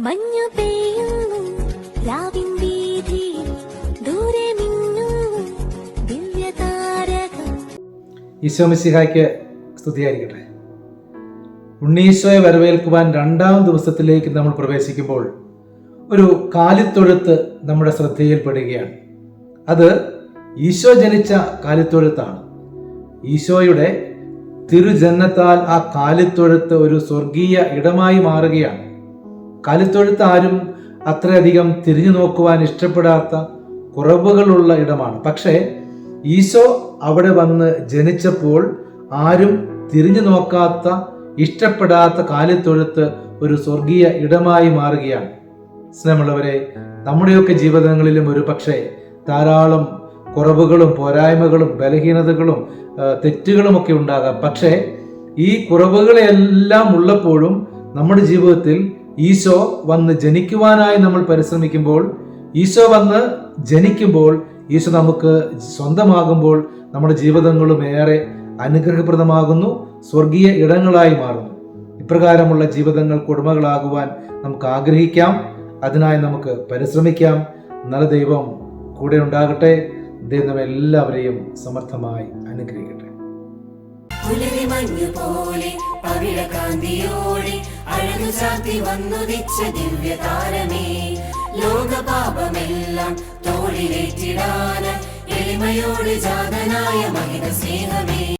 മഞ്ഞു പെയ്യുന്നു രാവിൻ വീഥിയിൽ ദൂരെ മിന്നുന്നു ദിവ്യതാരകം. ഈശോ മിശിഹായ്ക്ക് സ്തുതിയായിരിക്കട്ടെ. ഉണ്ണീശോയെ വരവേൽക്കുവാൻ 2-ാം ദിവസത്തിലേക്ക് നമ്മൾ പ്രവേശിക്കുമ്പോൾ ഒരു കാലിത്തൊഴുത്ത് നമ്മുടെ ശ്രദ്ധയിൽപ്പെടുകയാണ്. അത് ഈശോ ജനിച്ച കാലിത്തൊഴുത്താണ്. ഈശോയുടെ തിരുജന്മത്താൽ ആ കാലിത്തൊഴുത്ത് ഒരു സ്വർഗീയ ഇടമായി മാറുകയാണ്. കാലിത്തൊഴുത്ത് ആരും അത്രയധികം തിരിഞ്ഞു നോക്കുവാൻ ഇഷ്ടപ്പെടാത്ത കുറവുകളുള്ള ഇടമാണ്. പക്ഷേ ഈശോ അവിടെ വന്ന് ജനിച്ചപ്പോൾ ആരും തിരിഞ്ഞു നോക്കാത്ത ഇഷ്ടപ്പെടാത്ത കാലിത്തൊഴുത്ത് ഒരു സ്വർഗീയ ഇടമായി മാറുകയാണ്. സ്നേഹമുള്ളവരെ, നമ്മുടെയൊക്കെ ജീവിതങ്ങളിലും ഒരു പക്ഷേ ധാരാളം കുറവുകളും പോരായ്മകളും ബലഹീനതകളും തെറ്റുകളും ഒക്കെ ഉണ്ടാകാം. പക്ഷേ ഈ കുറവുകളെല്ലാം ഉള്ളപ്പോഴും നമ്മുടെ ജീവിതത്തിൽ ഈശോ വന്ന് ജനിക്കുവാനായി നമ്മൾ പരിശ്രമിക്കുമ്പോൾ, ഈശോ വന്ന് ജനിക്കുമ്പോൾ, ഈശോ നമുക്ക് സ്വന്തമാകുമ്പോൾ നമ്മുടെ ജീവിതങ്ങളും ഏറെ അനുഗ്രഹപ്രദമാകുന്നു, സ്വർഗീയ ഇടങ്ങളായി മാറുന്നു. ഇപ്രകാരമുള്ള ജീവിതങ്ങൾക്ക് ഉടമകളാകുവാൻ നമുക്ക് ആഗ്രഹിക്കാം. അതിനായി നമുക്ക് പരിശ്രമിക്കാം. നല്ല ദൈവം കൂടെ ഉണ്ടാകട്ടെ. ദൈവം നമ്മെ എല്ലാവരെയും സമർത്ഥമായി അനുഗ്രഹിക്കട്ടെ. പോലെ പവിഴകാന്തിയോടെ അഴകു ചാർത്തി വന്നുദിച്ച ദിവ്യതാരമേ, ലോകപാപമെല്ലാം തോളിലേറ്റിടാൻ എളിമയോട് ജാതനായ മഹിത സ്നേഹമേ.